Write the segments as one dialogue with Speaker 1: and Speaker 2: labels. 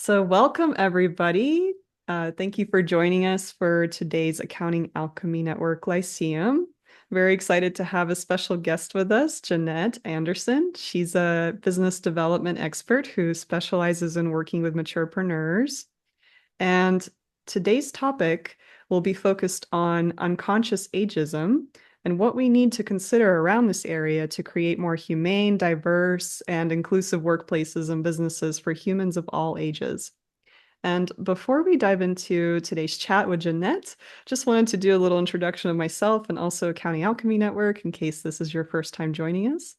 Speaker 1: So, welcome everybody. Thank you for joining us for today's Accounting Alchemy Network Lyceum. Very excited to have a special guest with us, Jeanette Anderson. She's a business development expert who specializes in working with maturepreneurs. And today's topic will be focused on unconscious ageism and what we need to consider around this area to create more humane, diverse, and inclusive workplaces and businesses for humans of all ages. And before we dive into today's chat with Jeanette, just wanted to do a little introduction of myself and also Accounting Alchemy Network in case this is your first time joining us.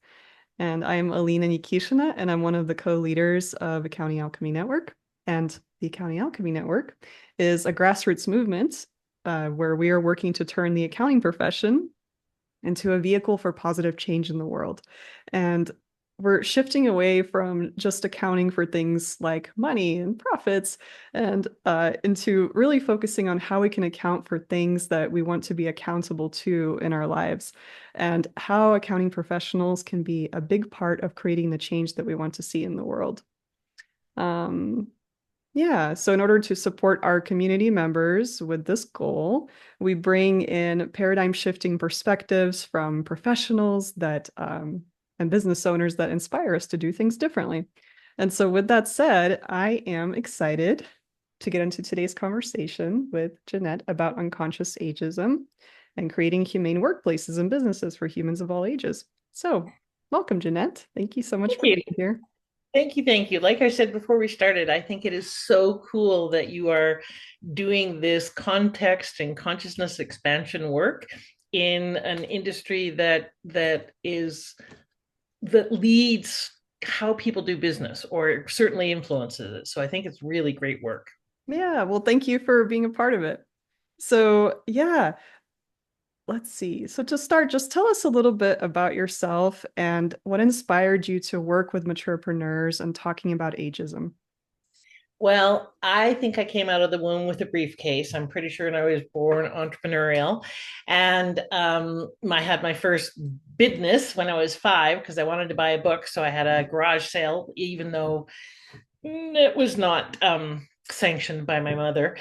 Speaker 1: And I am Alina Nikishina, and I'm one of the co-leaders of Accounting Alchemy Network. And the Accounting Alchemy Network is a grassroots movement where we are working to turn the accounting profession into a vehicle for positive change in the world. And we're shifting away from just accounting for things like money and profits and into really focusing on how we can account for things that we want to be accountable to in our lives and how accounting professionals can be a big part of creating the change that we want to see in the world. Yeah, so in order to support our community members with this goal, we bring in paradigm shifting perspectives from professionals that and business owners that inspire us to do things differently. And so with that said, I am excited to get into today's conversation with Jeanette about unconscious ageism and creating humane workplaces and businesses for humans of all ages. So welcome, Jeanette. Thank you so much
Speaker 2: Thank
Speaker 1: for
Speaker 2: you.
Speaker 1: being here.
Speaker 2: Thank you. Thank you. Like I said before we started, I think it is so cool that you are doing this context and consciousness expansion work in an industry that leads how people do business or certainly influences it. So I think it's really great work.
Speaker 1: Yeah, well, thank you for being a part of it. So, yeah, let's see. So, to start, just tell us a little bit about yourself and what inspired you to work with maturepreneurs and talking about ageism.
Speaker 2: Well, I think I came out of the womb with a briefcase. I'm pretty sure I was born entrepreneurial. And I had my first business when I was 5 because I wanted to buy a book. So I had a garage sale, even though it was not sanctioned by my mother,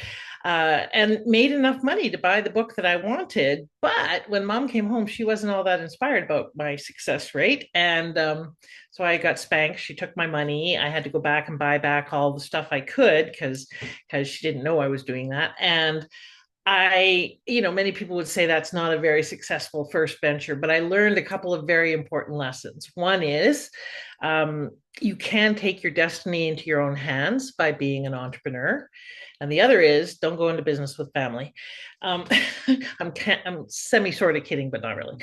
Speaker 2: and made enough money to buy the book that I wanted. But when mom came home, she wasn't all that inspired about my success rate. And so I got spanked. She took my money. I had to go back and buy back all the stuff I could because she didn't know I was doing that. And many people would say that's not a very successful first venture, but I learned a couple of very important lessons. One is um, you can take your destiny into your own hands by being an entrepreneur. And the other is don't go into business with family. Um, I'm semi sort of kidding, but not really.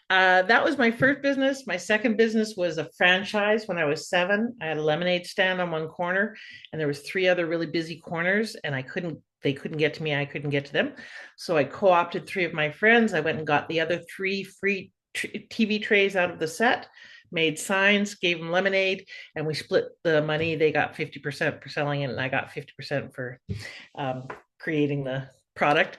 Speaker 2: That was my first business. My second business was a franchise when I was 7. I had a lemonade stand on one corner, and there was 3 other really busy corners, and they couldn't get to me. I couldn't get to them. So I co-opted 3 of my friends. I went and got the other 3 free TV trays out of the set, made signs, gave them lemonade, and we split the money. They got 50% for selling it, and I got 50% for creating the product.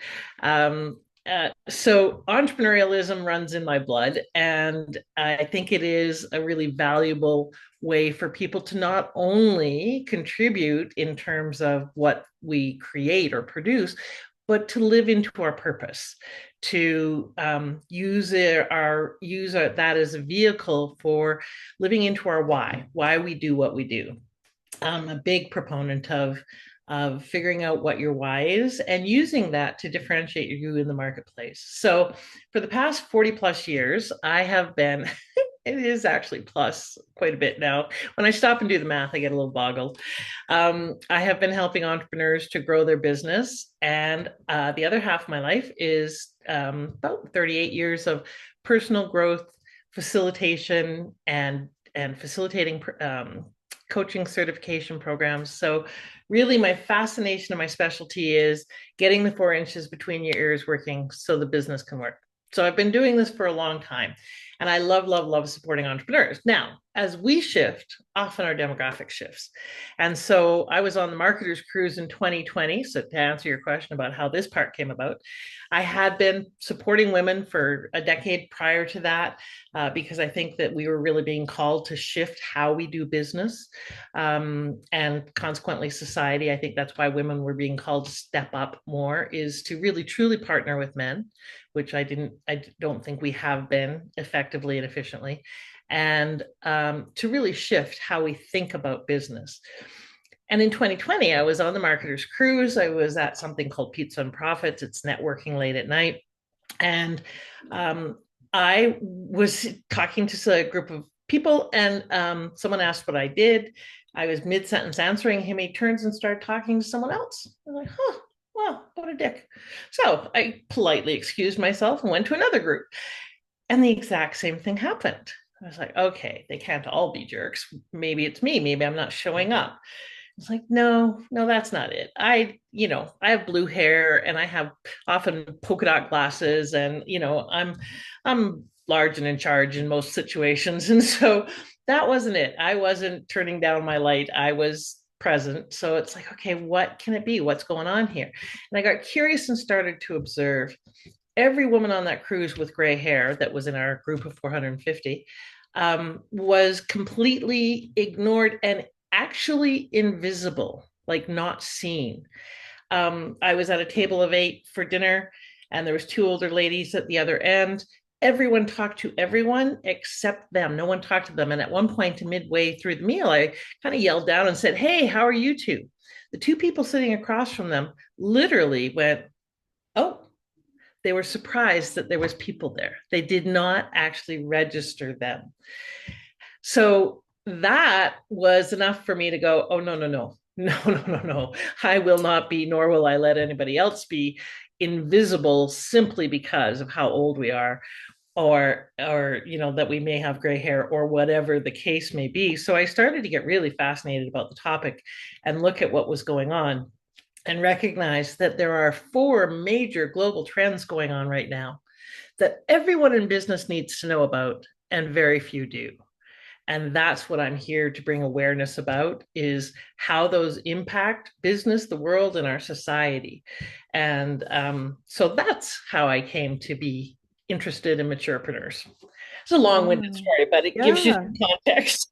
Speaker 2: So entrepreneurialism runs in my blood, and I think it is a really valuable way for people to not only contribute in terms of what we create or produce, but to live into our purpose, to that as a vehicle for living into our why we do what we do. I'm a big proponent of figuring out what your why is and using that to differentiate you in the marketplace. So for the past 40 plus years, I have been, it is actually plus quite a bit now. When I stop and do the math, I get a little boggled. I have been helping entrepreneurs to grow their business. And the other half of my life is about 38 years of personal growth, facilitation, and facilitating coaching certification programs. So really my fascination and my specialty is getting the 4 inches between your ears working so the business can work. So I've been doing this for a long time. And I love, love, love supporting entrepreneurs. Now, as we shift, often our demographic shifts. And so I was on the Marketers Cruise in 2020. So to answer your question about how this part came about, I had been supporting women for a decade prior to that, because I think that we were really being called to shift how we do business, and consequently society. I think that's why women were being called to step up more, is to really truly partner with men, which I don't think we have been effectively and efficiently, and to really shift how we think about business. And in 2020, I was on the Marketers Cruise. I was at something called Pizza and Profits. It's networking late at night. And I was talking to a group of people, and someone asked what I did. I was mid sentence answering him. He turns and started talking to someone else. I was like, huh, wow, what a dick. So I politely excused myself and went to another group. And the exact same thing happened. I was like, okay, they can't all be jerks. Maybe it's me. Maybe I'm not showing up. It's like, no, no, that's not it. I have blue hair and I have often polka dot glasses, and I'm large and in charge in most situations. And so that wasn't it. I wasn't turning down my light. I was present. So it's like, okay, what can it be? What's going on here? And I got curious and started to observe every woman on that cruise with gray hair that was in our group of 450, was completely ignored and actually invisible, like not seen. I was at a table of 8 for dinner, and there was 2 older ladies at the other end. Everyone talked to everyone except them. No one talked to them. And at one point, midway through the meal, I kind of yelled down and said, "Hey, how are you two?" The 2 people sitting across from them literally went, "Oh." They were surprised that there was people there. They did not actually register them. So that was enough for me to go, oh, no, no, no, no, no, no, no. I will not be, nor will I let anybody else be invisible simply because of how old we are, or that we may have gray hair, or whatever the case may be. So I started to get really fascinated about the topic and look at what was going on, and recognize that there are 4 major global trends going on right now that everyone in business needs to know about, and very few do. And that's what I'm here to bring awareness about, is how those impact business, the world, and our society. And so that's how I came to be interested in maturepreneurs. It's a long-winded
Speaker 1: Oh,
Speaker 2: story, but it gives you
Speaker 1: yeah.
Speaker 2: some context.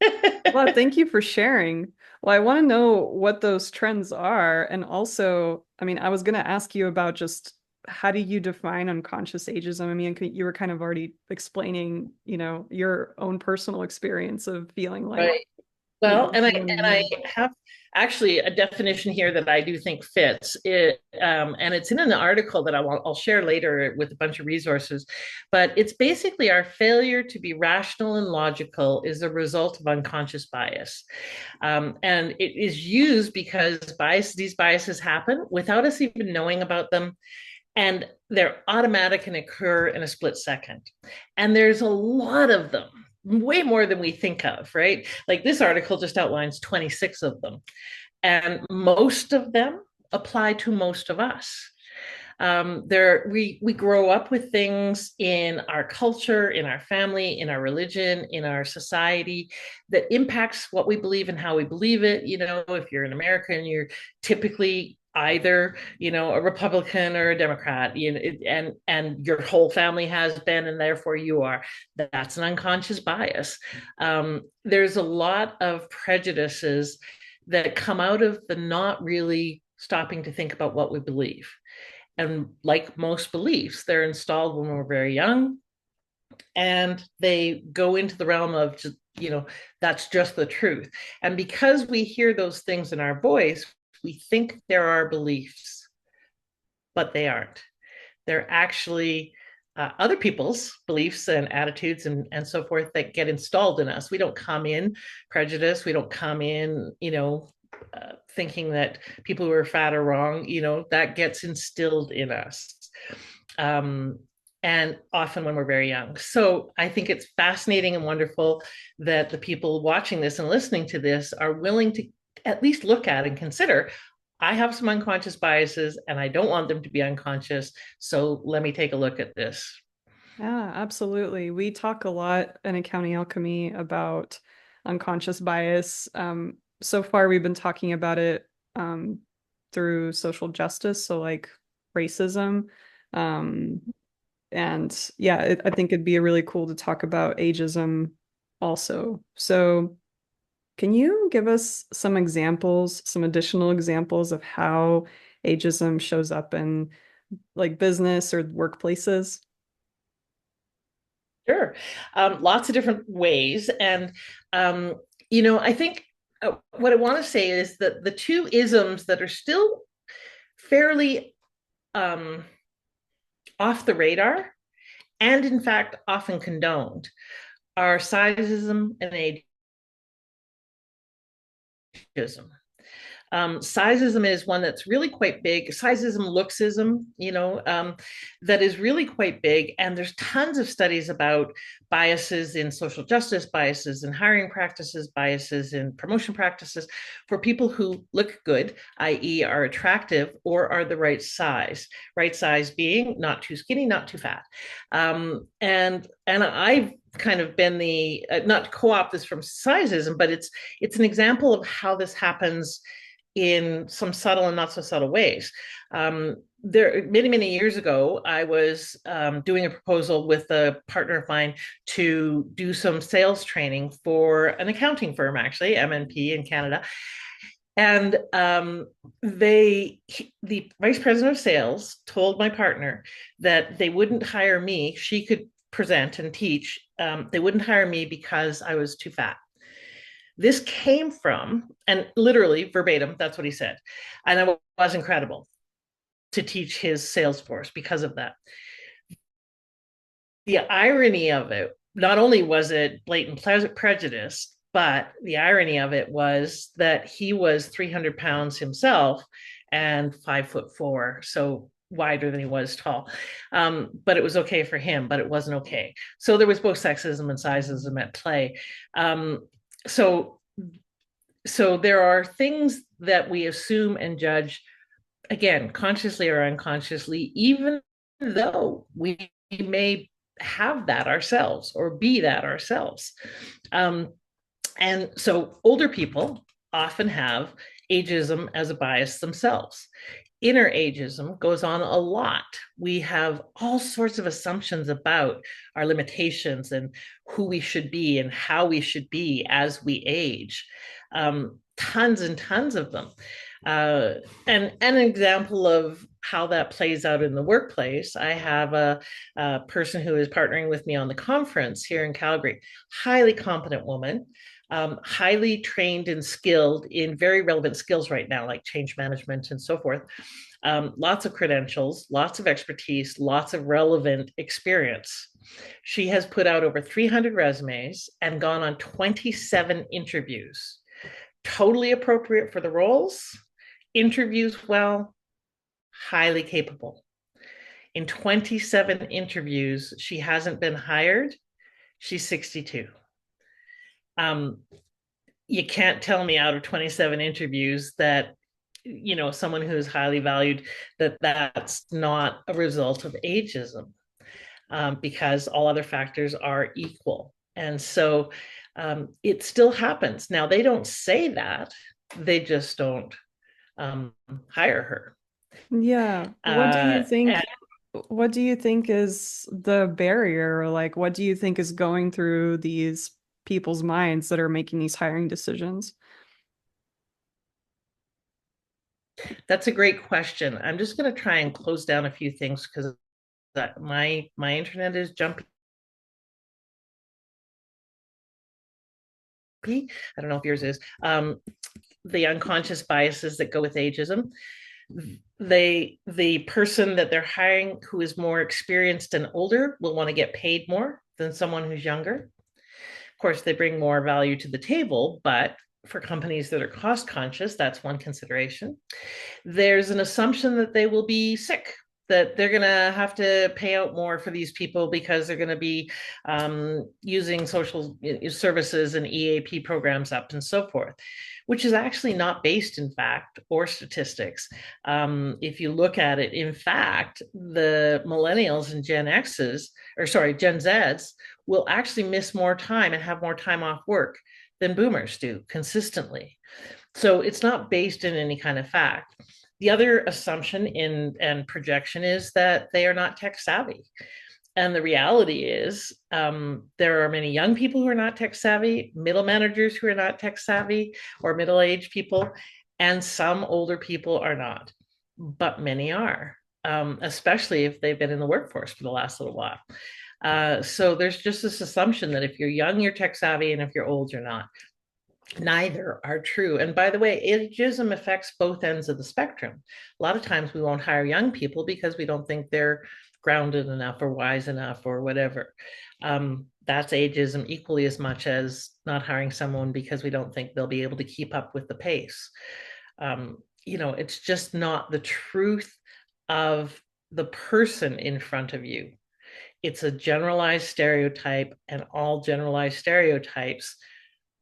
Speaker 1: Well, thank you for sharing. Well, I want to know what those trends are. And also, I mean, I was going to ask you about just how do you define unconscious ageism? I mean, you were kind of already explaining, your own personal experience of feeling like,
Speaker 2: Right. Well, and I
Speaker 1: you
Speaker 2: and I have actually a definition here that I do think fits it, and it's in an article that I'll share later with a bunch of resources. But it's basically our failure to be rational and logical is a result of unconscious bias, and it is used because these biases happen without us even knowing about them, and they're automatic and occur in a split second. And there's a lot of them, way more than we think of, right? Like this article just outlines 26 of them, and most of them apply to most of us. We grow up with things in our culture, in our family, in our religion, in our society that impacts what we believe and how we believe it. If you're an American, you're typically either a Republican or a Democrat, and your whole family has been, and therefore you are. That's an unconscious bias. There's a lot of prejudices that come out of the not really stopping to think about what we believe. And like most beliefs, they're installed when we're very young, and they go into the realm of just, that's just the truth. And because we hear those things in our voice, we think there are beliefs, but they aren't. They're actually other people's beliefs and attitudes and so forth that get installed in us. We don't come in prejudiced. We don't come in, thinking that people who are fat are wrong. That gets instilled in us. And often when we're very young. So I think it's fascinating and wonderful that the people watching this and listening to this are willing to at least look at and consider, I have some unconscious biases and I don't want them to be unconscious. So let me take a look at this.
Speaker 1: Yeah, absolutely. We talk a lot in Accounting Alchemy about unconscious bias. So far, we've been talking about it through social justice, so like racism. Um, and yeah, I think it'd be really cool to talk about ageism also. So, can you give us some examples, some additional examples of how ageism shows up in like business or workplaces?
Speaker 2: Sure. Lots of different ways. And, um, I think what I want to say is that the two isms that are still fairly um, off the radar and, in fact, often condoned are sizeism and ageism. Sizeism is one that's really quite big. Sizeism, looksism, that is really quite big. And there's tons of studies about biases in social justice, biases in hiring practices, biases in promotion practices for people who look good, i.e., are attractive or are the right size. Right size being not too skinny, not too fat. And I've kind of been the not to co-opt this from sizeism, but it's an example of how this happens in some subtle and not so subtle ways. There, many years ago, I was doing a proposal with a partner of mine to do some sales training for an accounting firm, actually, MNP in Canada. And the vice president of sales told my partner that they wouldn't hire me. She could present and teach. They wouldn't hire me because I was too fat. This came from, and literally verbatim, that's what he said. And it was incredible to teach his sales force because of that. The irony of it, not only was it blatant prejudice, but the irony of it was that he was 300 pounds himself and 5'4". So wider than he was tall. But it was okay for him, but it wasn't okay. So there was both sexism and sizeism at play. So so there are things that we assume and judge, again, consciously or unconsciously, even though we may have that ourselves or be that ourselves. um, and so older people often have ageism as a bias themselves. Inner ageism goes on a lot. We have all sorts of assumptions about our limitations and who we should be and how we should be as we age. Tons and tons of them. And an example of how that plays out in the workplace, I have a person who is partnering with me on the conference here in Calgary, highly competent woman, highly trained and skilled in very relevant skills right now, like change management and so forth. Lots of credentials, lots of expertise, lots of relevant experience. She has put out over 300 resumes and gone on 27 interviews. Totally appropriate for the roles, interviews well, highly capable. In 27 interviews, she hasn't been hired. She's 62. Um, you can't tell me out of 27 interviews that someone who's highly valued, that's not a result of ageism, because all other factors are equal. And so it still happens. Now, they don't say that, they just don't hire her.
Speaker 1: Yeah.
Speaker 2: And
Speaker 1: What do you think is the barrier? Or like, what do you think is going through these people's minds that are making these hiring decisions?
Speaker 2: that's a great question. I'm just going to try and close down a few things because my internet is jumpy. I don't know if yours is. The unconscious biases that go with ageism. The person that they're hiring who is more experienced and older will want to get paid more than someone who's younger. Of course, they bring more value to the table, but for companies that are cost conscious, that's one consideration. There's an assumption that they will be sick. that they're going to have to pay out more for these people because they're going to be using social services and EAP programs up and so forth, which is actually not based in fact or statistics. If you look at it, in fact, the millennials and Gen Zs will actually miss more time and have more time off work than boomers do consistently. So it's not based in any kind of fact. The other assumption in and projection is that they are not tech savvy. And the reality is, there are many young people who are not tech savvy, middle managers who are not tech savvy, or middle aged people, and some older people are not, but many are, especially if they've been in the workforce for the last little while. So there's just this assumption that if you're young, you're tech savvy, and if you're old, you're not. Neither are true. And by the way, ageism affects both ends of the spectrum. A lot of times we won't hire young people because we don't think they're grounded enough or wise enough or whatever. That's ageism equally as much as not hiring someone because we don't think they'll be able to keep up with the pace. It's just not the truth of the person in front of you. It's a generalized stereotype, and all generalized stereotypes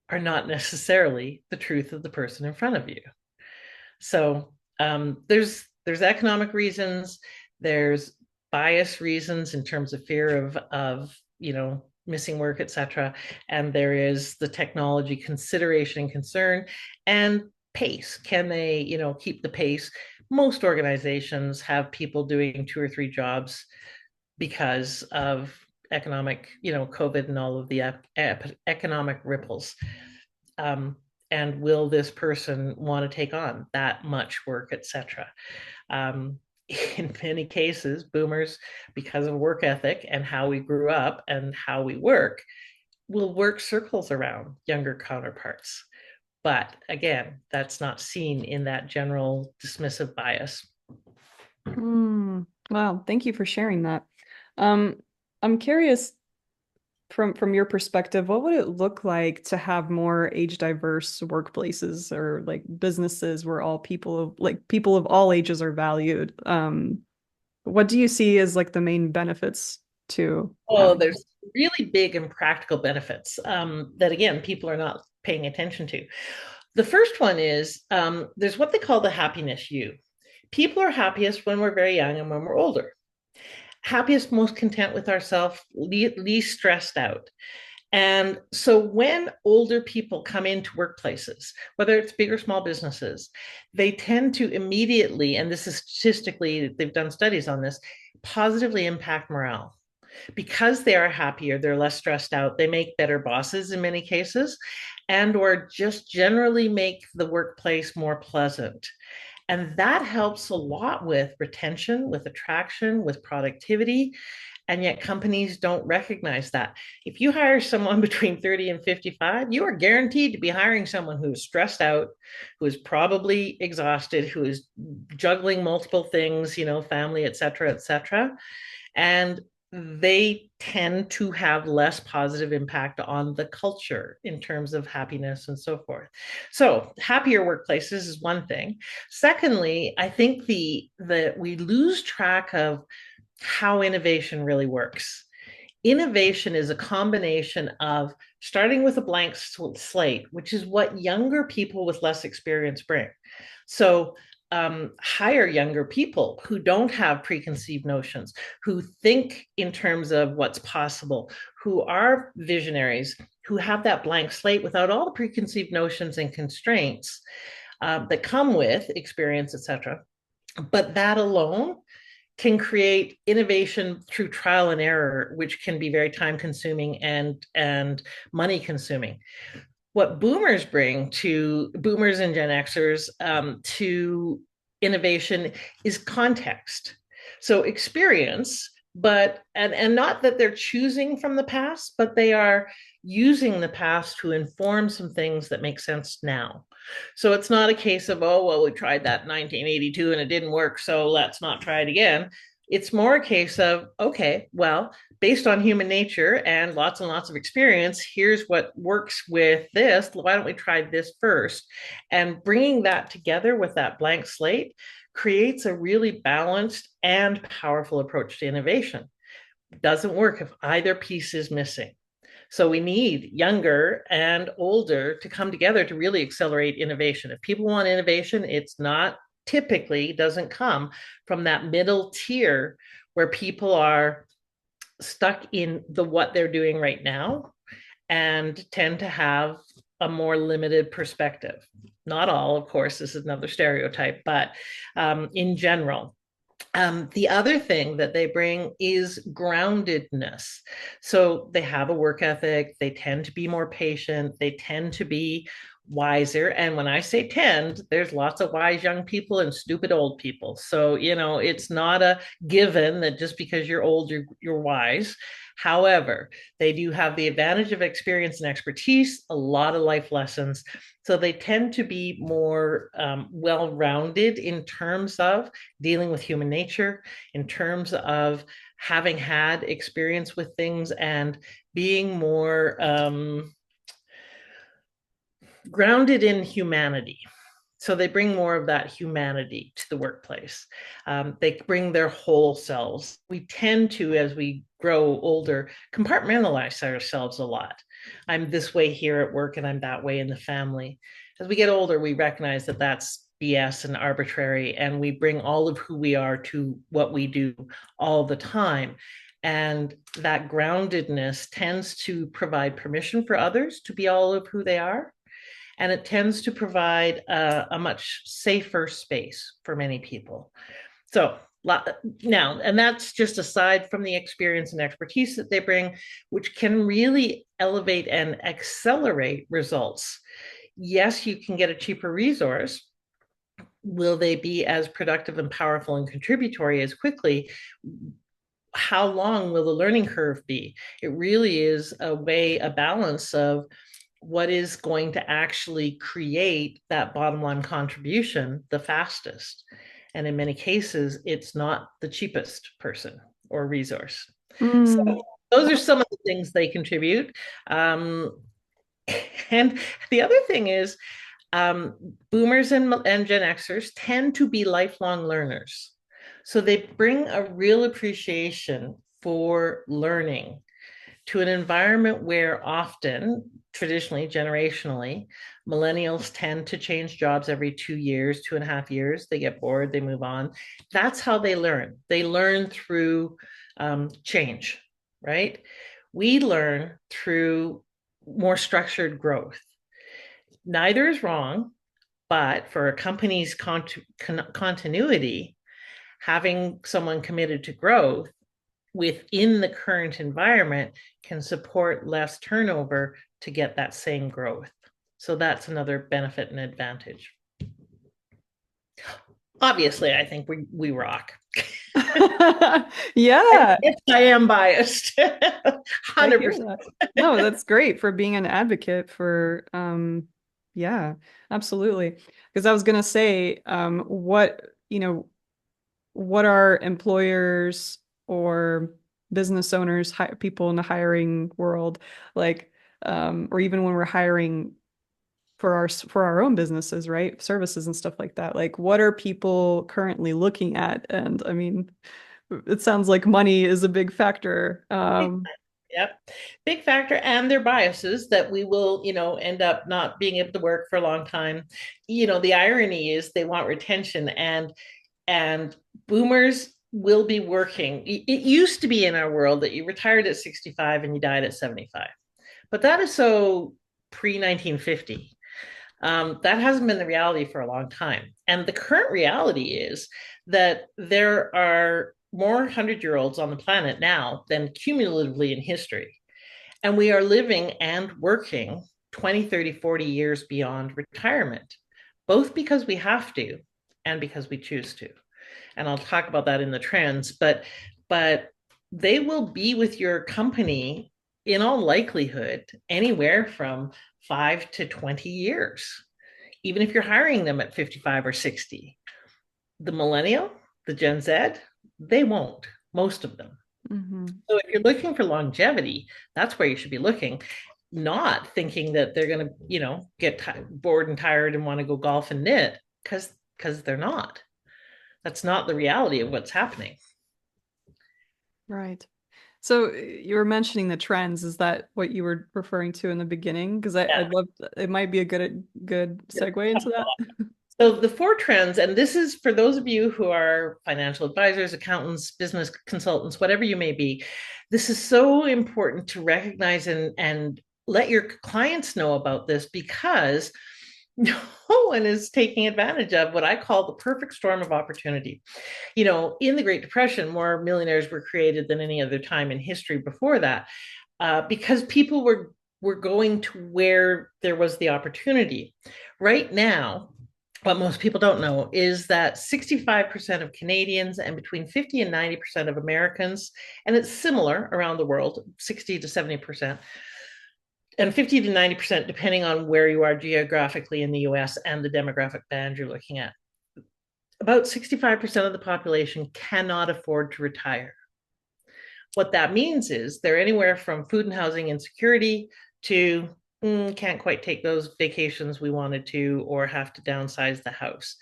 Speaker 2: are not necessarily the truth of the person in front of you. So there's economic reasons, there's bias reasons in terms of fear of missing work, etc., and there is the technology consideration and concern, and pace. Can they keep the pace? Most organizations have people doing 2 or 3 jobs because of economic, COVID and all of the economic ripples. And will this person want to take on that much work, etc.? In many cases, boomers, because of work ethic and how we grew up and how we work, will work circles around younger counterparts. But again, that's not seen in that general dismissive bias.
Speaker 1: Wow, thank you for sharing that. I'm curious from your perspective, what would it look like to have more age diverse workplaces or like businesses where all people of all ages are valued? What do you see as like the main benefits to
Speaker 2: Oh,
Speaker 1: having?
Speaker 2: there's really big and practical benefits that, again, people are not paying attention to. The first one is there's what they call the happiness U. People are happiest when we're very young and when we're older. Happiest, most content with ourselves, least stressed out. And so when older people come into workplaces, whether it's big or small businesses, they tend to immediately, and this is statistically, they've done studies on this, positively impact morale. Because they are happier, they're less stressed out, they make better bosses in many cases, and or just generally make the workplace more pleasant. And that helps a lot with retention, with attraction, with productivity. And yet companies don't recognize that. If you hire someone between 30 and 55, you are guaranteed to be hiring someone who is stressed out, who is probably exhausted, who is juggling multiple things, family, et cetera, et cetera. And they tend to have less positive impact on the culture in terms of happiness and so forth. So happier workplaces is one thing. Secondly, I think the we lose track of how innovation really works. Innovation is a combination of starting with a blank slate, which is what younger people with less experience bring. So hire younger people who don't have preconceived notions, who think in terms of what's possible, who are visionaries, who have that blank slate without all the preconceived notions and constraints that come with experience, etc. But that alone can create innovation through trial and error, which can be very time consuming and money consuming. What boomers bring to boomers and Gen Xers to innovation is context. So experience, but and not that they're choosing from the past, but they are using the past to inform some things that make sense now. So it's not a case of, oh, well, we tried that in 1982 and it didn't work, so let's not try it again. It's more a case of, okay, well, based on human nature and lots of experience, here's what works with this. Why don't we try this first? And bringing that together with that blank slate creates a really balanced and powerful approach to innovation. It doesn't work if either piece is missing. So we need younger and older to come together to really accelerate innovation. If people want innovation, it's not typically doesn't come from that middle tier where people are stuck in the what they're doing right now and tend to have a more limited perspective. Not all, of course, this is another stereotype, but in general. The other thing that they bring is groundedness. So they have a work ethic, they tend to be more patient, they tend to be wiser. And when I say tend, there's lots of wise young people and stupid old people. So, it's not a given that just because you're old, you're wise. However, they do have the advantage of experience and expertise, a lot of life lessons. So they tend to be more well rounded in terms of dealing with human nature, in terms of having had experience with things and being more grounded in humanity. So they bring more of that humanity to the workplace. They bring their whole selves. We tend to, as we grow older, compartmentalize ourselves a lot. I'm this way here at work and I'm that way in the family. As we get older, we recognize that that's BS and arbitrary, and we bring all of who we are to what we do all the time. And that groundedness tends to provide permission for others to be all of who they are. And it tends to provide a much safer space for many people. So now, and that's just aside from the experience and expertise that they bring, which can really elevate and accelerate results. Yes, you can get a cheaper resource. Will they be as productive and powerful and contributory as quickly? How long will the learning curve be? It really is a balance of what is going to actually create that bottom line contribution the fastest. And in many cases, it's not the cheapest person or resource.
Speaker 1: Mm.
Speaker 2: So those are some of the things they contribute. And the other thing is, boomers and Gen Xers tend to be lifelong learners. So they bring a real appreciation for learning to an environment where often, traditionally, generationally, millennials tend to change jobs every 2 years, 2.5 years. They get bored, they move on. That's how they learn. They learn through change, right? We learn through more structured growth. Neither is wrong, but for a company's continuity, having someone committed to growth within the current environment can support less turnover to get that same growth. So that's another benefit and advantage. Obviously, I think we rock.
Speaker 1: Yeah.
Speaker 2: I am biased.
Speaker 1: I hear
Speaker 2: 100%.
Speaker 1: that. No, that's great for being an advocate for yeah, absolutely. Because I was gonna say, what are employers or business owners, people in the hiring world, like, or even when we're hiring for our own businesses, right? Services and stuff like that. Like, what are people currently looking at? And I mean, it sounds like money is a big factor.
Speaker 2: Yep. Big factor, and their biases that we will, end up not being able to work for a long time. The irony is they want retention, and boomers will be working. It used to be in our world that you retired at 65 and you died at 75. But that is so pre 1950. That hasn't been the reality for a long time. And the current reality is that there are more 100-year-olds on the planet now than cumulatively in history. And we are living and working 20, 30, 40 years beyond retirement, both because we have to and because we choose to. And I'll talk about that in the trends, but they will be with your company in all likelihood anywhere from 5 to 20 years, even if you're hiring them at 55 or 60. The millennial, the Gen Z, they won't, most of them.
Speaker 1: Mm-hmm.
Speaker 2: So if you're looking for longevity, that's where you should be looking, not thinking that they're going to, get bored and tired and want to go golf and knit, because they're not. That's not the reality of what's happening.
Speaker 1: Right. So you were mentioning the trends. Is that what you were referring to in the beginning? Because
Speaker 2: Yeah.
Speaker 1: I'd love it might be a good segue into that.
Speaker 2: So the four trends, and this is for those of you who are financial advisors, accountants, business consultants, whatever you may be, this is so important to recognize and let your clients know about this, because no one is taking advantage of what I call the perfect storm of opportunity. In the Great Depression, more millionaires were created than any other time in history before that, because people were going to where there was the opportunity. Right now, what most people don't know is that 65% of Canadians and between 50 and 90% of Americans, and it's similar around the world, 60 to 70%, and 50 to 90%, depending on where you are geographically in the US and the demographic band you're looking at. About 65% of the population cannot afford to retire. What that means is they're anywhere from food and housing insecurity to can't quite take those vacations we wanted to, or have to downsize the house,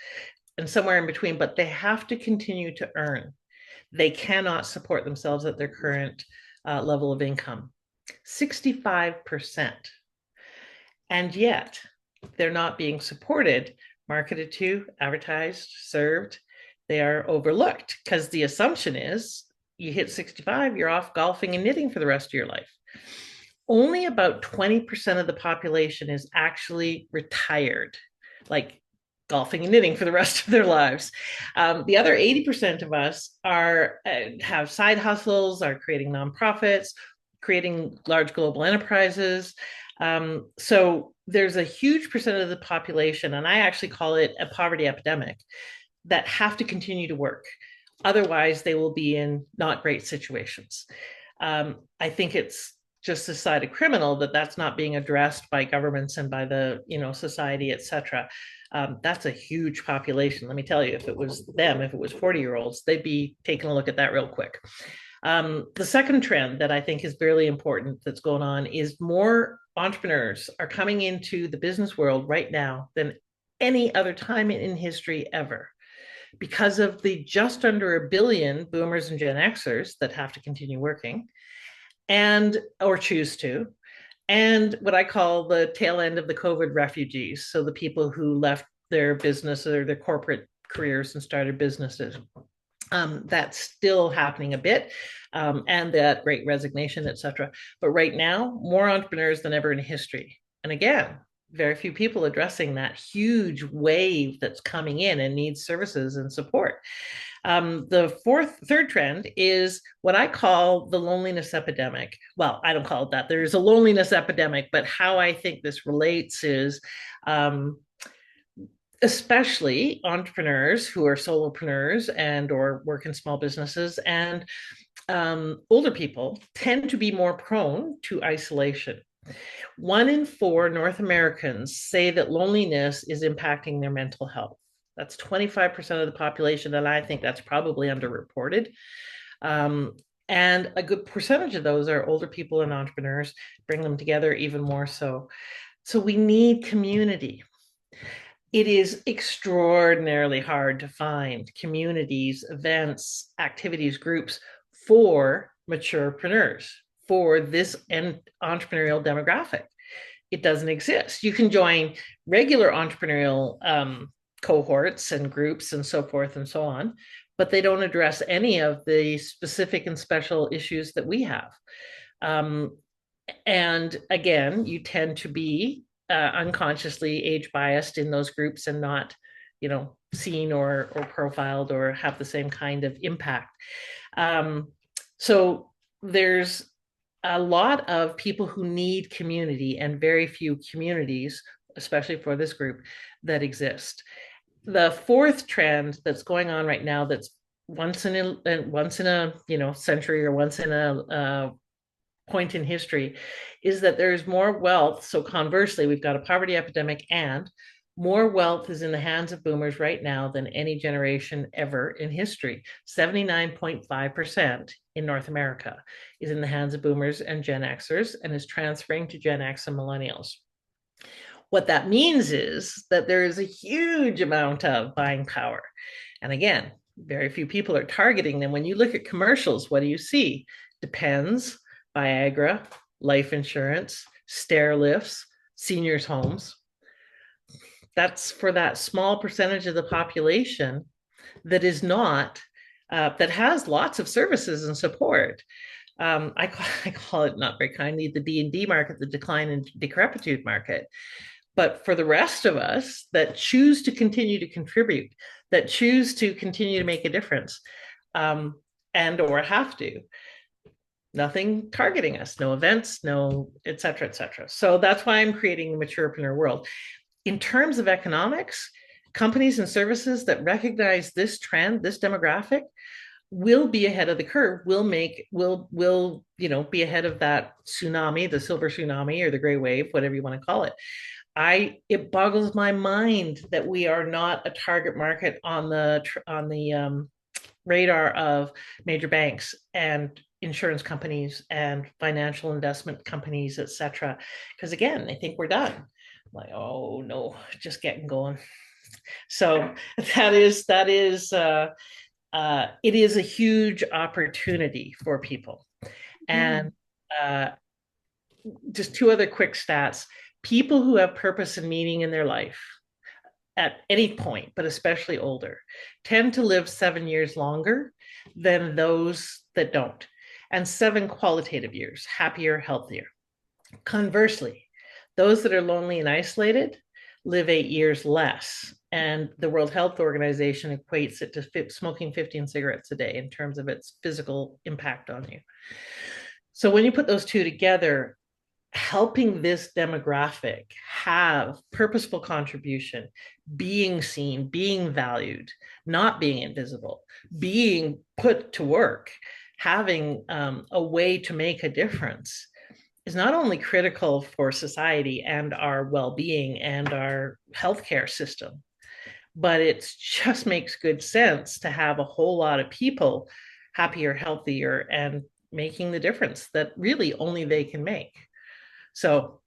Speaker 2: and somewhere in between, but they have to continue to earn. They cannot support themselves at their current level of income. 65%. And yet they're not being supported, marketed to, advertised, served. They are overlooked because the assumption is you hit 65, you're off golfing and knitting for the rest of your life. Only about 20% of the population is actually retired, like golfing and knitting for the rest of their lives. The other 80% of us have side hustles, are creating nonprofits, creating large global enterprises. So there's a huge percent of the population, and I actually call it a poverty epidemic, that have to continue to work. Otherwise, they will be in not great situations. I think it's just a side of criminal that that's not being addressed by governments and by the society, etc. That's a huge population. Let me tell you, if it was them, if it was 40-year-olds, they'd be taking a look at that real quick. The second trend that I think is really important that's going on is more entrepreneurs are coming into the business world right now than any other time in history ever, because of the just under a billion boomers and Gen Xers that have to continue working and or choose to, and what I call the tail end of the COVID refugees. So the people who left their business or their corporate careers and started businesses. That's still happening a bit, and that great resignation, etc. But right now, more entrepreneurs than ever in history. And again, very few people addressing that huge wave that's coming in and needs services and support. The third trend is what I call the loneliness epidemic. Well, I don't call it that. There's a loneliness epidemic, but how I think this relates is especially entrepreneurs who are solopreneurs and or work in small businesses, and older people tend to be more prone to isolation. 1 in 4 North Americans say that loneliness is impacting their mental health. That's 25% of the population, and I think that's probably underreported. And a good percentage of those are older people and entrepreneurs, bring them together even more so. So we need community. It is extraordinarily hard to find communities, events, activities, groups for maturepreneurs, for this entrepreneurial demographic. It doesn't exist. You can join regular entrepreneurial cohorts and groups and so forth and so on, but they don't address any of the specific and special issues that we have. And again, you tend to be unconsciously age biased in those groups and not, seen or profiled or have the same kind of impact. So there's a lot of people who need community and very few communities, especially for this group, that exist. The fourth trend that's going on right now, that's once in a century, or once in a point in history, is that there's more wealth. So conversely, we've got a poverty epidemic, and more wealth is in the hands of boomers right now than any generation ever in history. 79.5% in North America is in the hands of boomers and Gen Xers, and is transferring to Gen X and millennials. What that means is that there is a huge amount of buying power. And again, Very few people are targeting them. When you look at commercials, what do you see? Depends, Viagra, life insurance, stair lifts, seniors' homes. That's for that small percentage of the population that is not, that has lots of services and support. I call it, not very kindly, the D&D market, the decline and decrepitude market. But for the rest of us that choose to continue to contribute, that choose to continue to make a difference, um, and or have to, nothing targeting us, no events, no, et cetera, et cetera. So that's why I'm creating the maturepreneur world. In terms of economics, companies and services that recognize this trend, this demographic, will be ahead of the curve, will be ahead of that tsunami, the silver tsunami or the gray wave, whatever you want to call it. It boggles my mind that we are not a target market on the radar of major banks and insurance companies and financial investment companies, etc. Because again, they think we're done. I'm like, oh no, just getting going. So it is a huge opportunity for people.
Speaker 1: Yeah.
Speaker 2: And just two other quick stats: people who have purpose and meaning in their life at any point, but especially older, tend to live 7 years longer than those that don't, and 7 qualitative years, happier, healthier. Conversely, those that are lonely and isolated live 8 years less. And the World Health Organization equates it to smoking 15 cigarettes a day in terms of its physical impact on you. So when you put those two together, helping this demographic have purposeful contribution, being seen, being valued, not being invisible, being put to work, having a way to make a difference is not only critical for society and our well-being and our healthcare system, but it just makes good sense to have a whole lot of people happier, healthier, and making the difference that really only they can make. So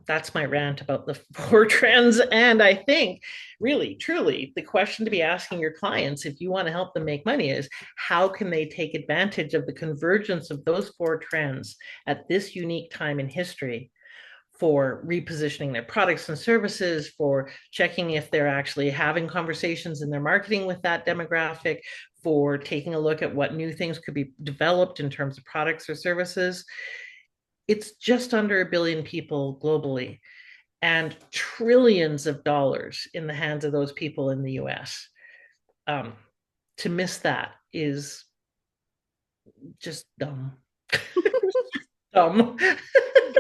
Speaker 2: that's my rant about the four trends. And I think really, truly, the question to be asking your clients, if you want to help them make money, is how can they take advantage of the convergence of those four trends at this unique time in history for repositioning their products and services, for checking if they're actually having conversations in their marketing with that demographic, for taking a look at what new things could be developed in terms of products or services. It's just under 1 billion people globally and trillions of dollars in the hands of those people in the US. To miss that is just dumb. Dumb.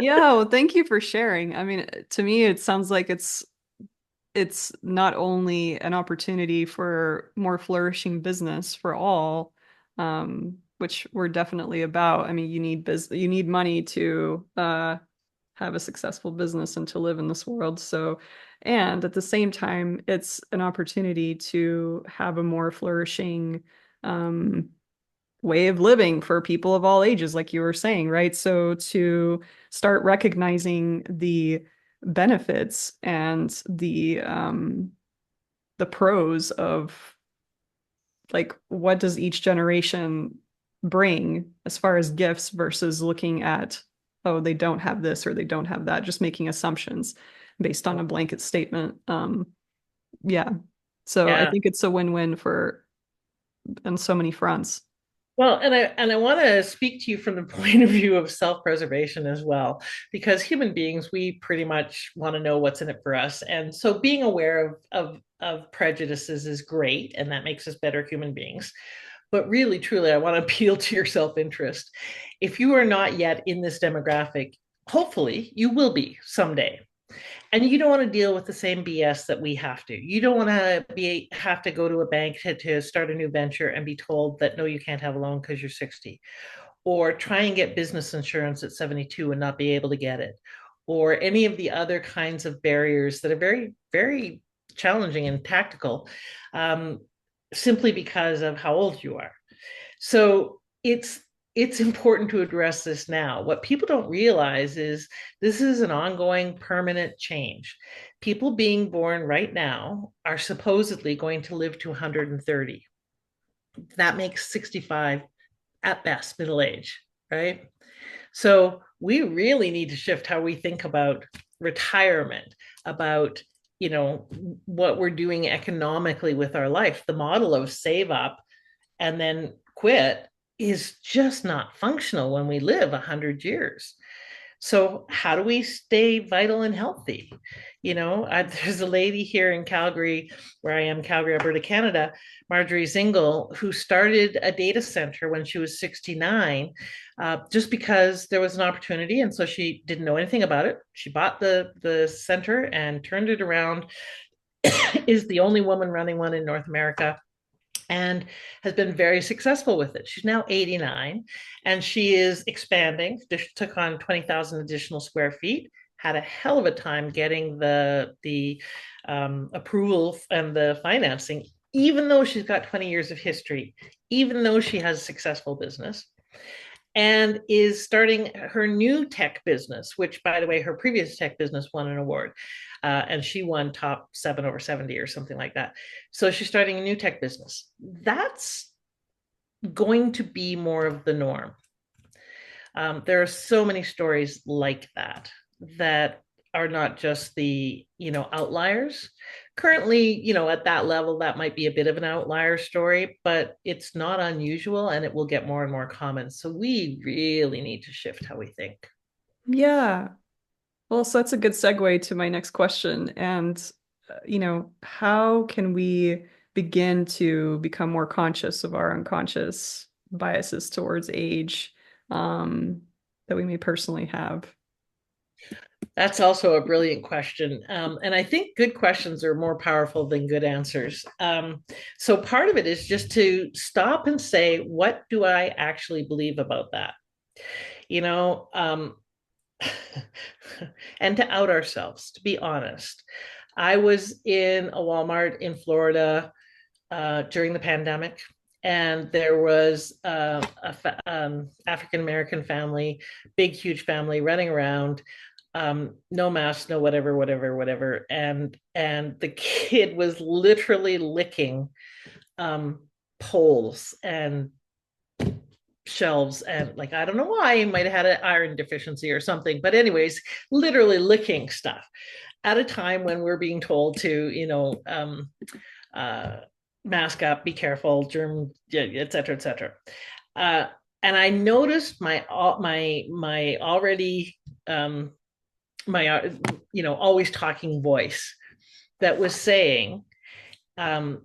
Speaker 1: Yeah, well, thank you for sharing. I mean, to me, it sounds like it's not only an opportunity for more flourishing business for all, which we're definitely about. I mean, you need money to have a successful business and to live in this world. So, and at the same time, it's an opportunity to have a more flourishing way of living for people of all ages, like you were saying, right? So to start recognizing the benefits and the pros of like what does each generation bring as far as gifts versus looking at, oh, they don't have this or they don't have that, just making assumptions based on a blanket statement. Yeah. So I
Speaker 2: Yeah.
Speaker 1: think it's a win-win for on so many fronts.
Speaker 2: Well, and I want to speak to you from the point of view of self-preservation as well, because human beings, we pretty much want to know what's in it for us. And so being aware of prejudices is great, and that makes us better human beings. But really, truly, I want to appeal to your self-interest. If you are not yet in this demographic, hopefully you will be someday. And you don't want to deal with the same BS that we have to. You don't want to have to go to a bank to start a new venture and be told that no, you can't have a loan because you're 60, or try and get business insurance at 72 and not be able to get it, or any of the other kinds of barriers that are very, very challenging and tactical, simply because of how old you are. So it's important to address this now. What people don't realize is this is an ongoing permanent change. People being born right now are supposedly going to live to 130. That makes 65 at best middle age, right? So we really need to shift how we think about retirement, about what we're doing economically with our life. The model of save up and then quit is just not functional when we live 100 years. So how do we stay vital and healthy? There's a lady here in Calgary, where I am, Calgary, Alberta, Canada, Marjorie Zingle, who started a data center when she was 69, just because there was an opportunity. And so she didn't know anything about it. She bought the center and turned it around, is the only woman running one in North America, and has been very successful with it. She's now 89 and she is expanding. She took on 20,000 additional square feet, had a hell of a time getting the approval and the financing, even though she's got 20 years of history, even though she has a successful business, and is starting her new tech business, which, by the way, her previous tech business won an award. And she won top 7/70 or something like that. So she's starting a new tech business. That's going to be more of the norm. There are so many stories like that are not just the outliers. Currently, at that level, that might be a bit of an outlier story, but it's not unusual and it will get more and more common. So we really need to shift how we think.
Speaker 1: Yeah. Well, so that's a good segue to my next question. And, how can we begin to become more conscious of our unconscious biases towards age, that we may personally have?
Speaker 2: That's also a brilliant question. And I think good questions are more powerful than good answers. So part of it is just to stop and say, what do I actually believe about that? You know, um, and to out ourselves, to be honest. I was in a Walmart in Florida during the pandemic, and there was African American family, big, huge family running around, no mask, no whatever, whatever, whatever, and the kid was literally licking um, poles and shelves, and like, I don't know why, he might have had an iron deficiency or something, but anyways, literally licking stuff at a time when we're being told to uh, mask up, be careful, germ, et cetera, et cetera. uh, and I noticed my already my always talking voice that was saying um,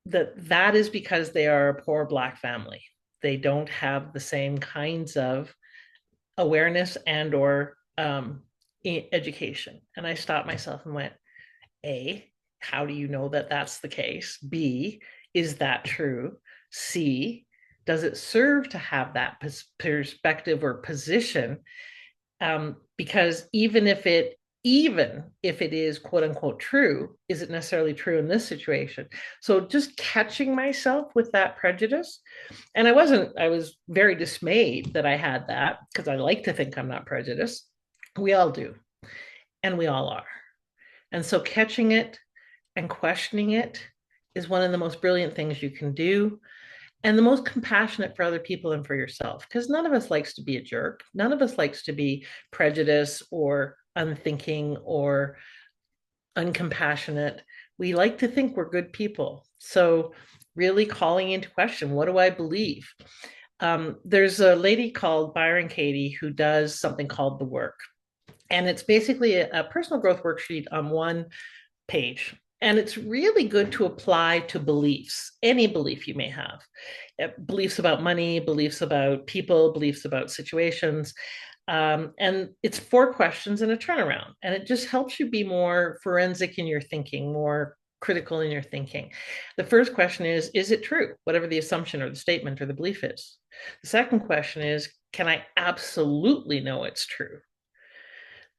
Speaker 2: that is because they are a poor Black family. They don't have the same kinds of awareness and or education. And I stopped myself and went, A, how do you know that that's the case? B, is that true? C, does it serve to have that perspective or position? Because even if it is quote unquote true, is it necessarily true in this situation? So just catching myself with that prejudice. And I was very dismayed that I had that, because I like to think I'm not prejudiced. We all do, and we all are. And so catching it and questioning it is one of the most brilliant things you can do, and the most compassionate for other people and for yourself, because none of us likes to be a jerk. None of us likes to be prejudiced or unthinking or uncompassionate. We like to think we're good people. So really calling into question, what do I believe? There's a lady called Byron Katie who does something called The Work, and it's basically a personal growth worksheet on one page. And it's really good to apply to beliefs, any belief you may have. Beliefs about money, beliefs about people, beliefs about situations. And it's 4 questions and a turnaround. And it just helps you be more forensic in your thinking, more critical in your thinking. The first question is it true? Whatever the assumption or the statement or the belief is. The second question is, can I absolutely know it's true?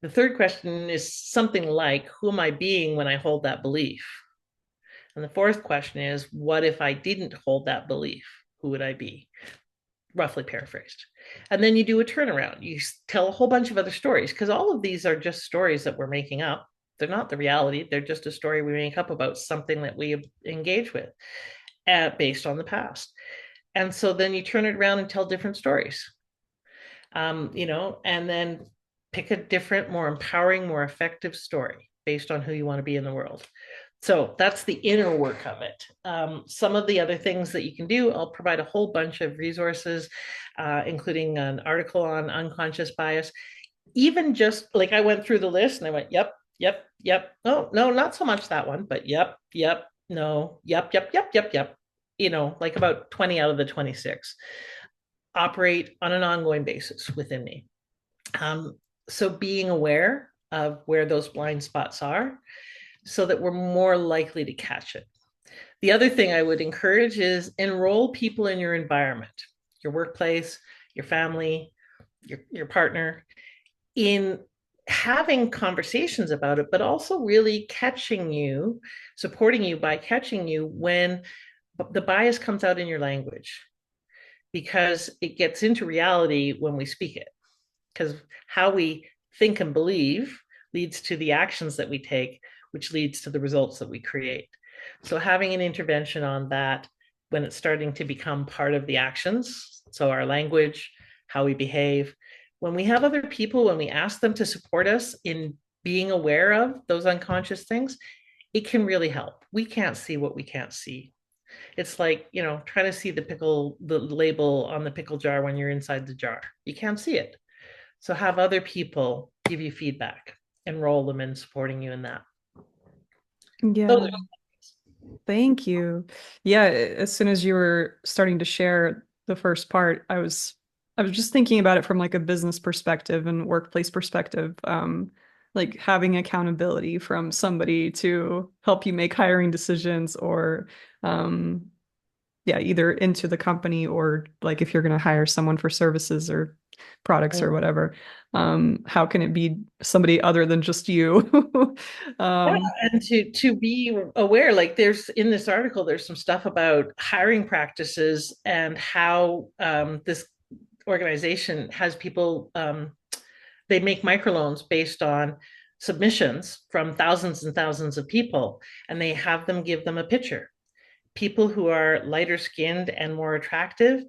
Speaker 2: The third question is something like, who am I being when I hold that belief? And the fourth question is, what if I didn't hold that belief? Who would I be? Roughly paraphrased. And then you do a turnaround. You tell a whole bunch of other stories, because all of these are just stories that we're making up. They're not the reality. They're just a story we make up about something that we engage with. based on the past. And so then you turn it around and tell different stories, and then pick a different, more empowering, more effective story based on who you want to be in the world. So that's the inner work of it. Some of the other things that you can do, I'll provide a whole bunch of resources, including an article on unconscious bias. Even just like I went through the list and I went, yep, yep, yep. Oh, no, not so much that one, but yep, yep, no, yep, yep, yep, yep, yep. Like about 20 out of the 26 operate on an ongoing basis within me. Um, so being aware of where those blind spots are so that we're more likely to catch it. The other thing I would encourage is enroll people in your environment, your workplace, your family, your partner, in having conversations about it, but also really catching you, supporting you by catching you when the bias comes out in your language, because it gets into reality when we speak it. Because how we think and believe leads to the actions that we take, which leads to the results that we create. So having an intervention on that when it's starting to become part of the actions, so our language, how we behave, when we have other people, when we ask them to support us in being aware of those unconscious things, it can really help. We can't see what we can't see. It's like, trying to see the label on the pickle jar when you're inside the jar. You can't see it. So have other people give you feedback, enroll them in supporting you in that. Those
Speaker 1: Yeah.
Speaker 2: are,
Speaker 1: Thank you. Yeah, as soon as you were starting to share the first part, I was just thinking about it from like a business perspective and workplace perspective. Like having accountability from somebody to help you make hiring decisions or um yeah, either into the company or like if you're going to hire someone for services or products or whatever. How can it be somebody other than just you?
Speaker 2: yeah,
Speaker 1: Um,
Speaker 2: and to be aware, like there's in this article, there's some stuff about hiring practices and how this organization has people, they make microloans based on submissions from thousands and thousands of people, and they have them give them a picture. People who are lighter skinned and more attractive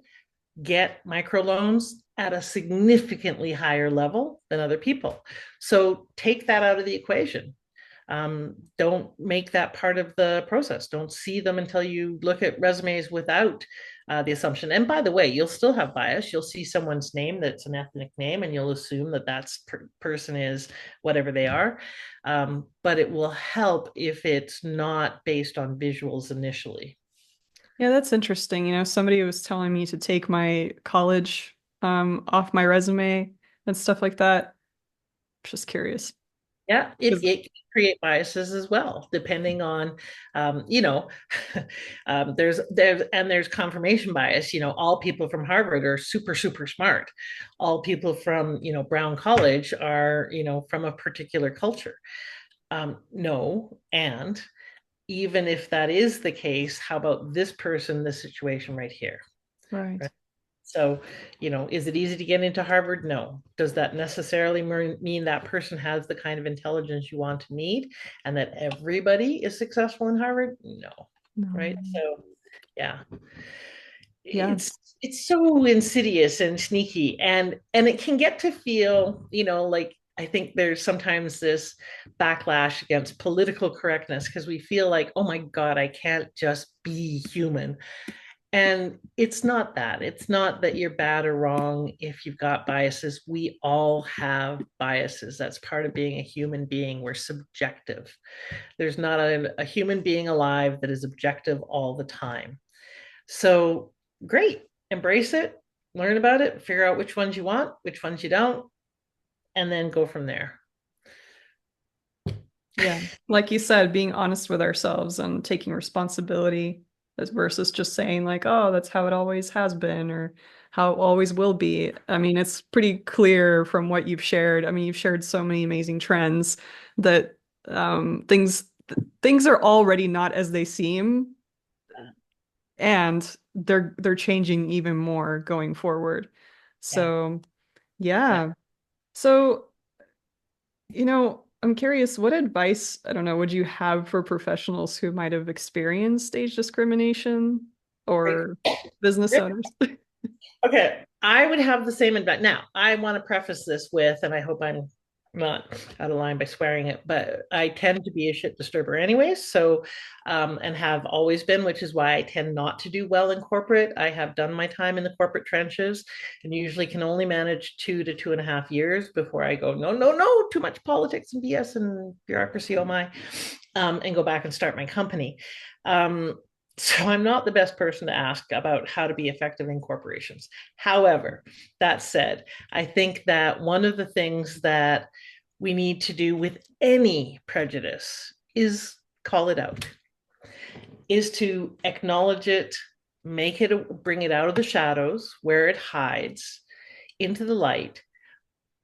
Speaker 2: get microloans at a significantly higher level than other people. So take that out of the equation. Don't make that part of the process. Don't see them until you look at resumes without the assumption. And by the way, you'll still have bias. You'll see someone's name that's an ethnic name, and you'll assume that person is whatever they are. But it will help if it's not based on visuals initially.
Speaker 1: Yeah, that's interesting. Somebody was telling me to take my college off my resume and stuff like that. Just curious.
Speaker 2: Yeah,
Speaker 1: Because
Speaker 2: it can create biases as well, depending on, um, you know, there's confirmation bias. All people from Harvard are super super smart. All people from Brown College are from a particular culture. No, and even if that is the case, how about this person, this situation right here?
Speaker 1: right.
Speaker 2: Right. So, is it easy to get into Harvard? No. Does that necessarily mean that person has the kind of intelligence you want to need and that everybody is successful in Harvard? No.
Speaker 1: No.
Speaker 2: Right. So, yeah,
Speaker 1: Yeah.
Speaker 2: it's so insidious and sneaky, and it can get to feel, like I think there's sometimes this backlash against political correctness because we feel like, oh my God, I can't just be human. And it's not that. It's not that you're bad or wrong if you've got biases. We all have biases. That's part of being a human being. We're subjective. There's not a human being alive that is objective all the time. So, great. Embrace it, learn about it, figure out which ones you want, which ones you don't, and then go from there.
Speaker 1: Yeah. Like you said, being honest with ourselves and taking responsibility as versus just saying like, oh, that's how it always has been or how it always will be. I mean, it's pretty clear from what you've shared. I mean, you've shared so many amazing trends that things are already not as they seem and they're changing even more going forward.
Speaker 2: Yeah.
Speaker 1: So,
Speaker 2: Yeah.
Speaker 1: yeah. So, I'm curious, what advice, I don't know, would you have for professionals who might have experienced age discrimination
Speaker 2: Great.
Speaker 1: or business owners?
Speaker 2: Okay, I would have the same advice. Now, I want to preface this with, and I hope I'm not out of line by swearing it, but I tend to be a shit disturber anyways. So, and have always been, which is why I tend not to do well in corporate. I have done my time in the corporate trenches and usually can only manage 2 to 2.5 years before I go, no, no, no, too much politics and BS and bureaucracy, oh my, and go back and start my company. Um, so I'm not the best person to ask about how to be effective in corporations. However, that said, I think that one of the things that we need to do with any prejudice is call it out, is to acknowledge it, make it, bring it out of the shadows where it hides into the light,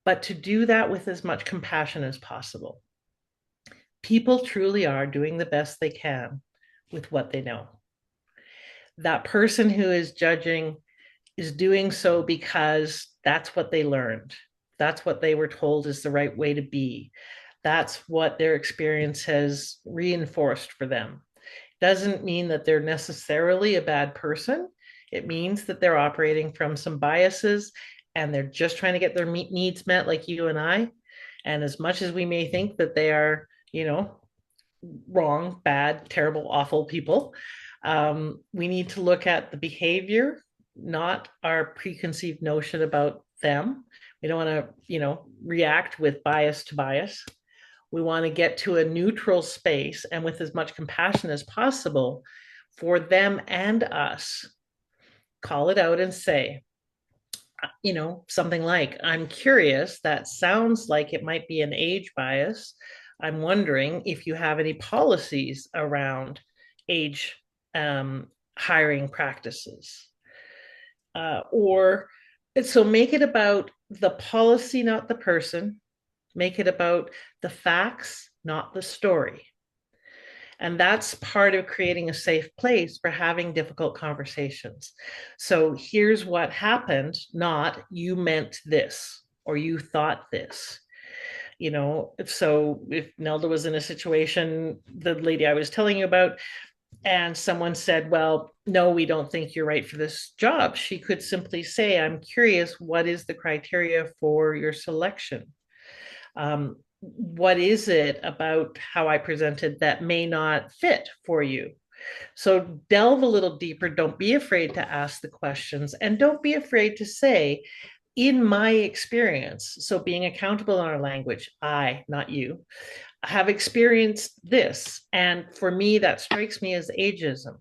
Speaker 2: but to do that with as much compassion as possible. People truly are doing the best they can with what they know. That person who is judging is doing so because that's what they learned. That's what they were told is the right way to be. That's what their experience has reinforced for them. Doesn't mean that they're necessarily a bad person. It means that they're operating from some biases and they're just trying to get their needs met, like you and I. And as much as we may think that they are, wrong, bad, terrible, awful people, we need to look at the behavior, not our preconceived notion about them. We don't want to, react with bias to bias. We want to get to a neutral space and with as much compassion as possible for them and us, call it out and say, something like, I'm curious, that sounds like it might be an age bias. I'm wondering if you have any policies around age hiring practices. Or so make it about the policy, not the person. Make it about the facts, not the story. And that's part of creating a safe place for having difficult conversations. So here's what happened, not you meant this or you thought this. If Nelda was in a situation, the lady I was telling you about, and someone said, well, no, we don't think you're right for this job, she could simply say, I'm curious, what is the criteria for your selection? What is it about how I presented that may not fit for you? So delve a little deeper. Don't be afraid to ask the questions and don't be afraid to say, in my experience, so being accountable in our language, I, not you, have experienced this. And for me, that strikes me as ageism.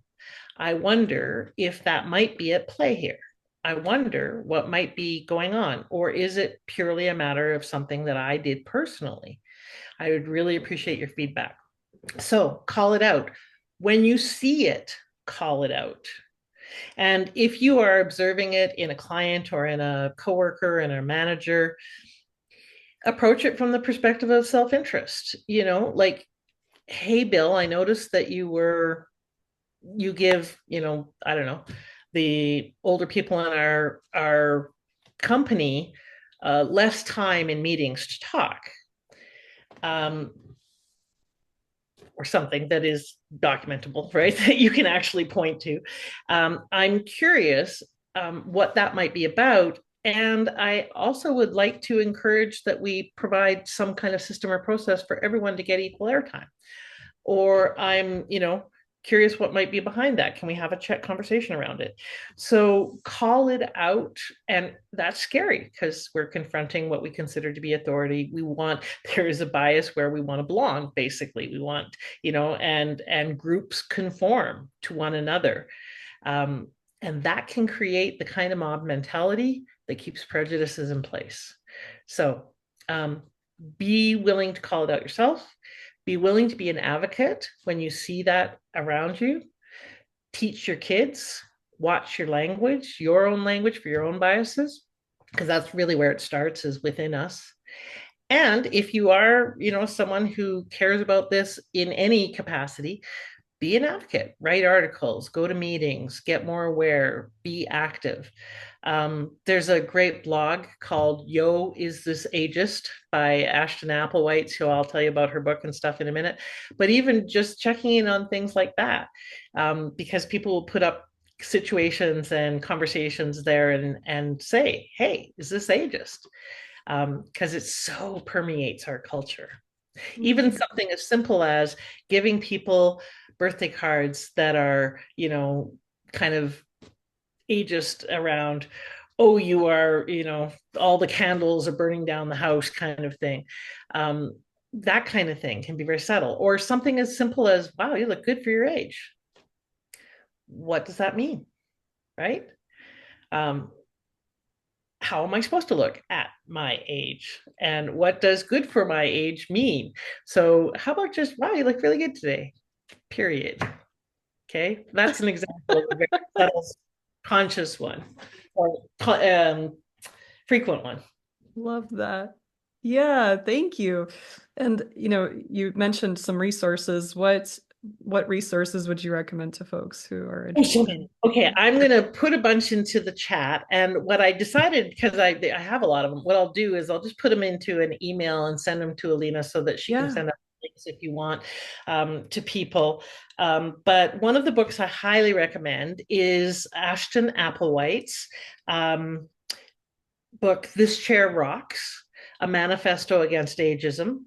Speaker 2: I wonder if that might be at play here. I wonder what might be going on, or is it purely a matter of something that I did personally? I would really appreciate your feedback. So call it out. When you see it, call it out. And if you are observing it in a client or in a coworker and a manager, approach it from the perspective of self-interest, like, hey, Bill, I noticed that you give, I don't know, the older people in our company less time in meetings to talk, or something that is documentable, right? That you can actually point to. I'm curious what that might be about. And I also would like to encourage that we provide some kind of system or process for everyone to get equal airtime. Or I'm, curious what might be behind that. Can we have a chat conversation around it? So call it out. And that's scary because we're confronting what we consider to be authority. There is a bias where we want to belong, basically. We want, and groups conform to one another. And that can create the kind of mob mentality that keeps prejudices in place. So be willing to call it out yourself. Be willing to be an advocate when you see that around you. Teach your kids, watch your own language for your own biases, because that's really where it starts, is within us. And if you are, someone who cares about this in any capacity, be an advocate, write articles, go to meetings, get more aware, be active. There's a great blog called Yo, Is This Ageist by Ashton Applewhite, who I'll tell you about her book and stuff in a minute. But even just checking in on things like that, because people will put up situations and conversations there and say, hey, is this ageist? Because it so permeates our culture. Even
Speaker 1: Mhm.
Speaker 2: something as simple as giving people birthday cards that are, kind of ageist around, oh, you are, all the candles are burning down the house kind of thing. That kind of thing can be very subtle. Or something as simple as, wow, you look good for your age. What does that mean? Right? Um, how am I supposed to look at my age? And what does good for my age mean? So, how about just, wow, you look really good today, period. Okay. That's an example of a very subtle, conscious one or frequent one.
Speaker 1: Love that. Yeah, thank you. And you mentioned some resources. What resources would you recommend to folks who are
Speaker 2: Oh, so
Speaker 1: interested?
Speaker 2: many. Okay, I'm going to put a bunch into the chat. And what I decided, because I have a lot of them, what I'll do is I'll just put them into an email and send them to Alina so that she can
Speaker 1: Yeah.
Speaker 2: send out links if you want, to people. But one of the books I highly recommend is Ashton Applewhite's um, book, This Chair Rocks, a manifesto against ageism.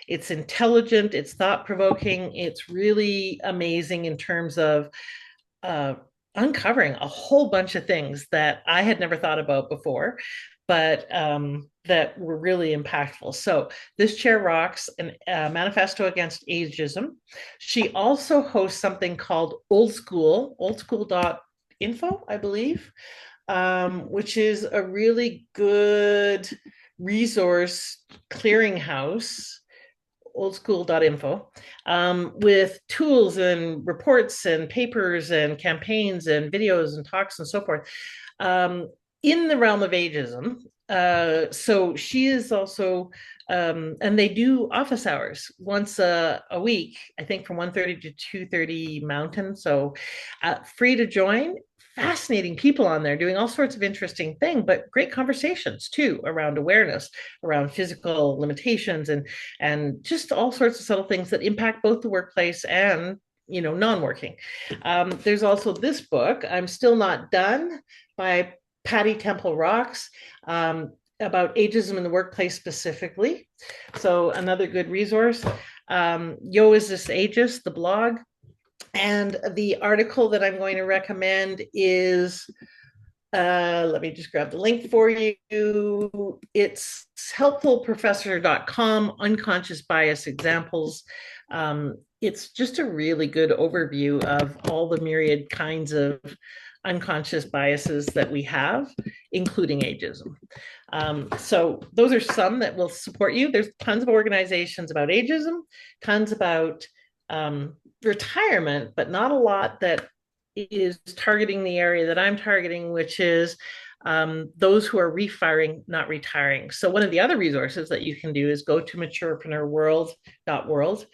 Speaker 2: It's intelligent, it's thought provoking, it's really amazing in terms of uh, uncovering a whole bunch of things that I had never thought about before, but that were really impactful. So, This Chair Rocks, a manifesto against ageism. She also hosts something called oldschool.info, I believe, which is a really good resource clearinghouse, oldschool.info, with tools and reports and papers and campaigns and videos and talks and so forth, um, in the realm of ageism. So she is also, and they do office hours once a week, I think from 1:30 to 2:30 Mountain. So free to join. Fascinating people on there doing all sorts of interesting things, but great conversations too around awareness, around physical limitations, and just all sorts of subtle things that impact both the workplace and non-working. There's also this book, I'm Still Not Done, by Patty Temple Rocks, about ageism in the workplace specifically. So another good resource. Yo, Is This Ageist, the blog. And the article that I'm going to recommend is, let me just grab the link for you. It's helpfulprofessor.com, Unconscious Bias Examples. It's just a really good overview of all the myriad kinds of unconscious biases that we have, including ageism. So those are some that will support you. There's tons of organizations about ageism, tons about retirement, but not a lot that is targeting the area that I'm targeting, which is those who are refiring, not retiring. So one of the other resources that you can do is go to maturepreneur.world.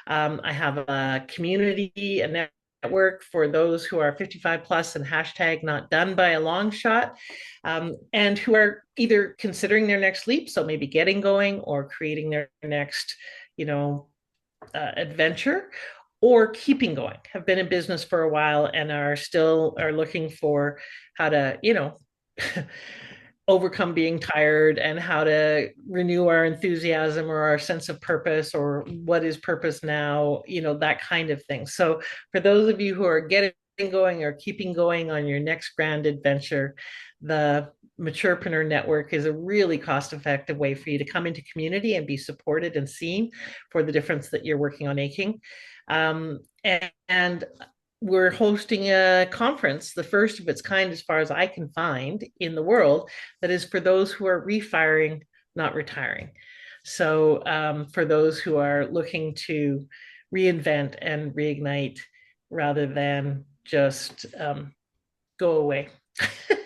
Speaker 2: I have a community, a network for those who are 55 plus and hashtag not done by a long shot, and who are either considering their next leap, so maybe getting going or creating their next, adventure, or keeping going, have been in business for a while and are looking for how to, overcome being tired and how to renew our enthusiasm or our sense of purpose, or what is purpose now, that kind of thing. So for those of you who are getting going or keeping going on your next grand adventure, the Maturepreneur Network is a really cost-effective way for you to come into community and be supported and seen for the difference that you're working on making. And we're hosting a conference, the first of its kind, as far as I can find in the world, that is for those who are refiring, not retiring. So, for those who are looking to reinvent and reignite rather than just go away.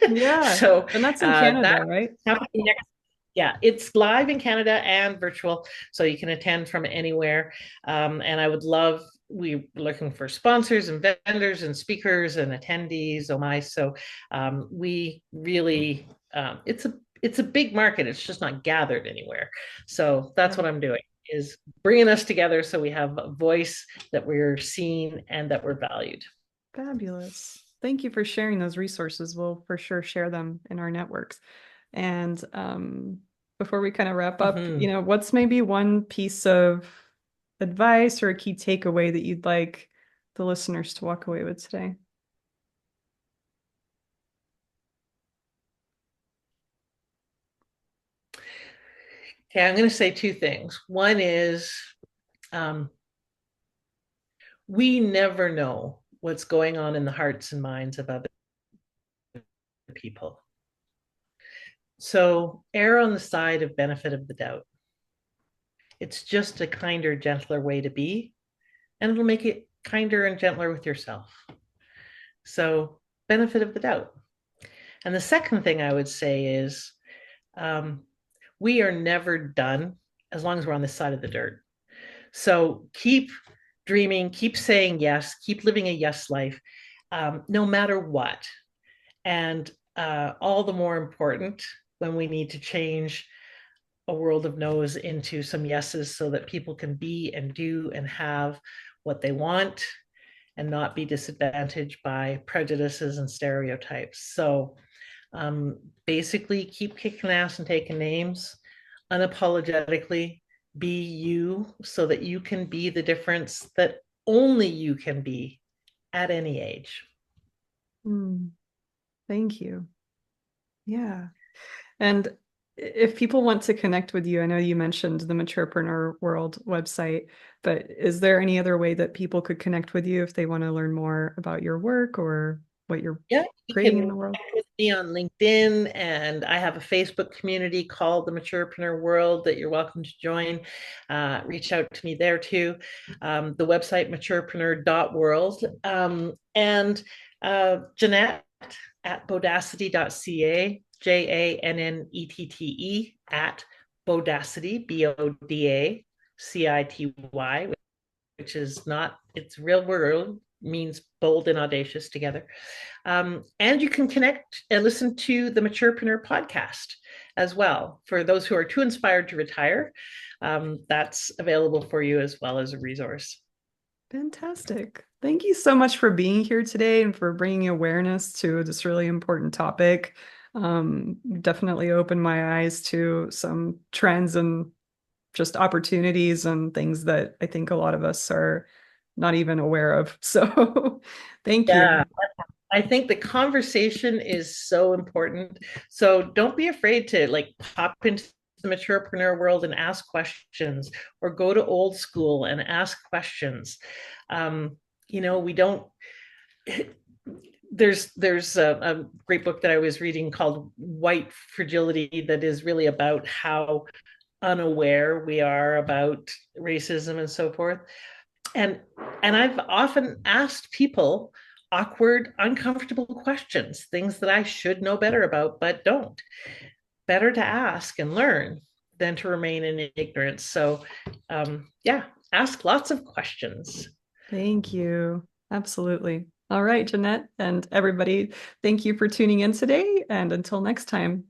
Speaker 1: Yeah.
Speaker 2: So,
Speaker 1: And that's in Canada,
Speaker 2: that's
Speaker 1: right?
Speaker 2: happening next. Yeah, it's live in Canada and virtual, so you can attend from anywhere. And I would love we're looking for sponsors and vendors and speakers and attendees. Oh my! So we really it's a big market. It's just not gathered anywhere. So that's what
Speaker 1: Right.
Speaker 2: I'm doing, is bringing us together so we have a voice, that we're seen and that we're valued.
Speaker 1: Fabulous. Thank you for sharing those resources. We'll for sure share them in our networks. And before we kind of wrap up,
Speaker 2: Mm-hmm.
Speaker 1: what's maybe one piece of advice or a key takeaway that you'd like the listeners to walk away with today?
Speaker 2: Okay, I'm going to say two things. One is, um, we never know what's going on in the hearts and minds of other people. So err on the side of benefit of the doubt. It's just a kinder, gentler way to be, and it'll make it kinder and gentler with yourself. So, benefit of the doubt. And the second thing I would say is, um, we are never done as long as we're on this side of the dirt. So keep dreaming, keep saying yes, keep living a yes life, no matter what. And all the more important when we need to change a world of no's into some yeses, so that people can be and do and have what they want and not be disadvantaged by prejudices and stereotypes. So basically, keep kicking ass and taking names unapologetically. Be you, so that you can be the difference that only you can be at any age.
Speaker 1: Mm, thank you. Yeah. And if people want to connect with you, I know you mentioned the Maturepreneur World website, but is there any other way that people could connect with you if they want to learn more about your work or what you're
Speaker 2: Yeah, you
Speaker 1: creating
Speaker 2: can
Speaker 1: in the world?
Speaker 2: connect with me on LinkedIn, and I have a Facebook community called the Maturepreneur World that you're welcome to join. Reach out to me there too. The website maturepreneur.world. And Jeanette at bodacity.ca, JANNETTE at Bodacity, BODACITY, which is not, it's real world, means bold and audacious together. And you can connect and listen to the Maturepreneur podcast as well. For those who are too inspired to retire, that's available for you as well as a resource.
Speaker 1: Fantastic. Thank you so much for being here today and for bringing awareness to this really important topic. Definitely opened my eyes to some trends and just opportunities and things that I think a lot of us are not even aware of. So thank
Speaker 2: Yeah,
Speaker 1: you.
Speaker 2: I think the conversation is so important. So don't be afraid to like pop into the maturepreneur world and ask questions, or go to old school and ask questions. Um, we don't. There's a great book that I was reading called White Fragility, that is really about how unaware we are about racism and so forth. And I've often asked people awkward, uncomfortable questions, things that I should know better about but don't. Better to ask and learn than to remain in ignorance. So yeah, ask lots of questions.
Speaker 1: Thank you. Absolutely. All right, Jeanette and everybody, thank you for tuning in today. And until next time.